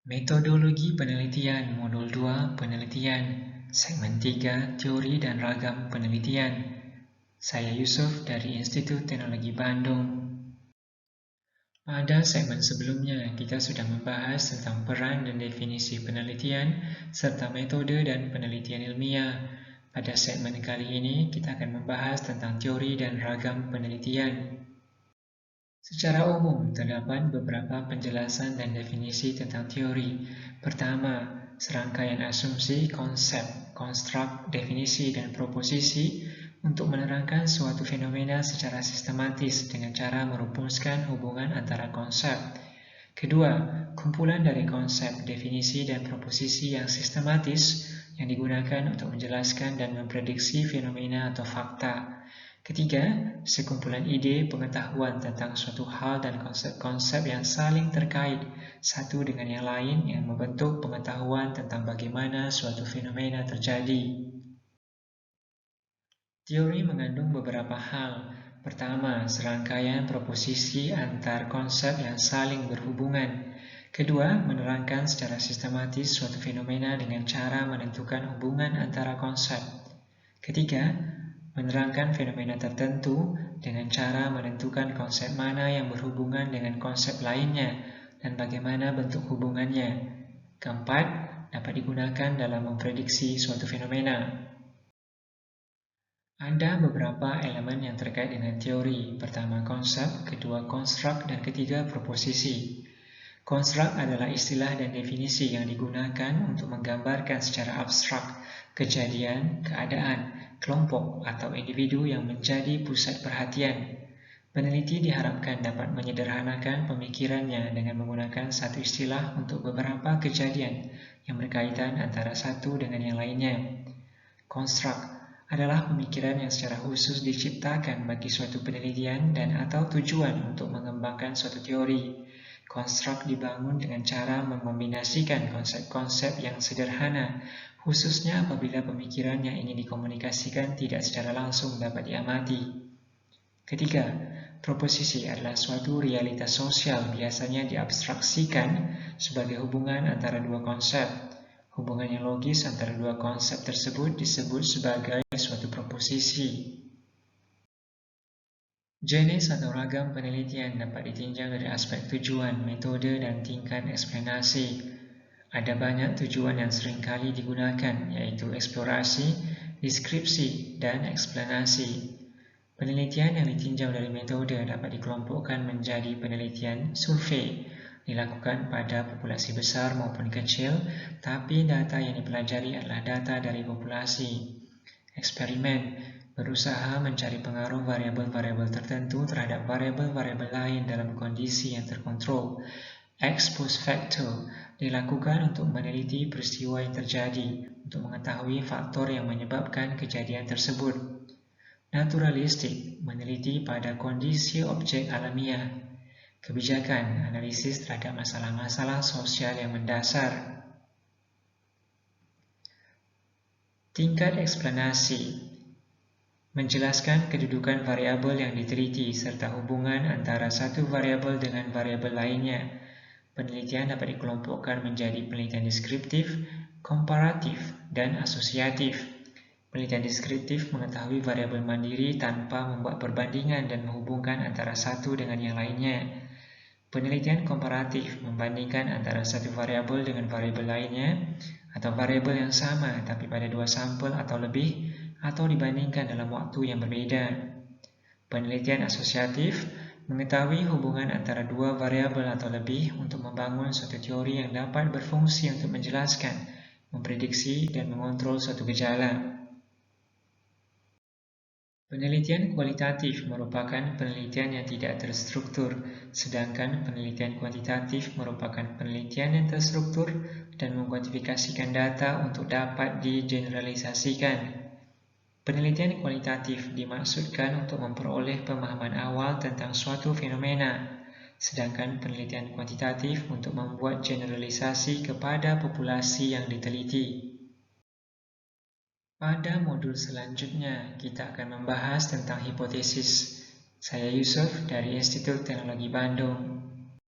Metodologi penelitian Modul 2 Penelitian Segmen 3 Teori dan Ragam Penelitian. Saya Yusuf dari Institut Teknologi Bandung. Pada segmen sebelumnya, kita sudah membahas tentang peran dan definisi penelitian serta metode dan penelitian ilmiah. Pada segmen kali ini, kita akan membahas tentang teori dan ragam penelitian. Secara umum, terdapat beberapa penjelasan dan definisi tentang teori. Pertama, serangkaian asumsi, konsep, konstruk, definisi, dan proposisi untuk menerangkan suatu fenomena secara sistematis dengan cara merumuskan hubungan antara konsep. Kedua, kumpulan dari konsep, definisi, dan proposisi yang sistematis yang digunakan untuk menjelaskan dan memprediksi fenomena atau fakta. Ketiga, sekumpulan ide pengetahuan tentang suatu hal dan konsep-konsep yang saling terkait satu dengan yang lain yang membentuk pengetahuan tentang bagaimana suatu fenomena terjadi. Teori mengandung beberapa hal. Pertama, serangkaian proposisi antar konsep yang saling berhubungan. Kedua, menerangkan secara sistematis suatu fenomena dengan cara menentukan hubungan antara konsep. Ketiga, menerangkan fenomena tertentu dengan cara menentukan konsep mana yang berhubungan dengan konsep lainnya dan bagaimana bentuk hubungannya. Keempat, dapat digunakan dalam memprediksi suatu fenomena. Ada beberapa elemen yang terkait dengan teori. Pertama, konsep, kedua, konstruk, dan ketiga, proposisi. Konstruk adalah istilah dan definisi yang digunakan untuk menggambarkan secara abstrak kejadian, keadaan, kelompok, atau individu yang menjadi pusat perhatian. Peneliti diharapkan dapat menyederhanakan pemikirannya dengan menggunakan satu istilah untuk beberapa kejadian yang berkaitan antara satu dengan yang lainnya. Konstruk adalah pemikiran yang secara khusus diciptakan bagi suatu penelitian dan atau tujuan untuk mengembangkan suatu teori. Konstruk dibangun dengan cara mengombinasikan konsep-konsep yang sederhana, khususnya apabila pemikiran yang ingin dikomunikasikan tidak secara langsung dapat diamati. Ketiga, proposisi adalah suatu realitas sosial biasanya diabstraksikan sebagai hubungan antara dua konsep. Hubungan yang logis antara dua konsep tersebut disebut sebagai suatu proposisi. Jenis atau ragam penelitian dapat ditinjau dari aspek tujuan, metode, dan tingkat eksplanasi. Ada banyak tujuan yang seringkali digunakan, yaitu eksplorasi, deskripsi, dan eksplanasi. Penelitian yang ditinjau dari metode dapat dikelompokkan menjadi penelitian survei, dilakukan pada populasi besar maupun kecil, tapi data yang dipelajari adalah data dari populasi. Eksperimen berusaha mencari pengaruh variabel-variabel tertentu terhadap variabel-variabel lain dalam kondisi yang terkontrol. Ex post facto dilakukan untuk meneliti peristiwa yang terjadi, untuk mengetahui faktor yang menyebabkan kejadian tersebut. Naturalistik meneliti pada kondisi objek alamiah. Kebijakan analisis terhadap masalah-masalah sosial yang mendasar. Tingkat eksplanasi menjelaskan kedudukan variabel yang diteliti serta hubungan antara satu variabel dengan variabel lainnya. Penelitian dapat dikelompokkan menjadi penelitian deskriptif, komparatif, dan asosiatif. Penelitian deskriptif mengetahui variabel mandiri tanpa membuat perbandingan dan menghubungkan antara satu dengan yang lainnya. Penelitian komparatif membandingkan antara satu variabel dengan variabel lainnya atau variabel yang sama tapi pada dua sampel atau lebih atau dibandingkan dalam waktu yang berbeda. Penelitian asosiatif mengetahui hubungan antara dua variabel atau lebih untuk membangun suatu teori yang dapat berfungsi untuk menjelaskan, memprediksi, dan mengontrol suatu gejala. Penelitian kualitatif merupakan penelitian yang tidak terstruktur, sedangkan penelitian kuantitatif merupakan penelitian yang terstruktur dan mengkuantifikasikan data untuk dapat digeneralisasikan. Penelitian kualitatif dimaksudkan untuk memperoleh pemahaman awal tentang suatu fenomena, sedangkan penelitian kuantitatif untuk membuat generalisasi kepada populasi yang diteliti. Pada modul selanjutnya, kita akan membahas tentang hipotesis. Saya Yusuf dari Institut Teknologi Bandung.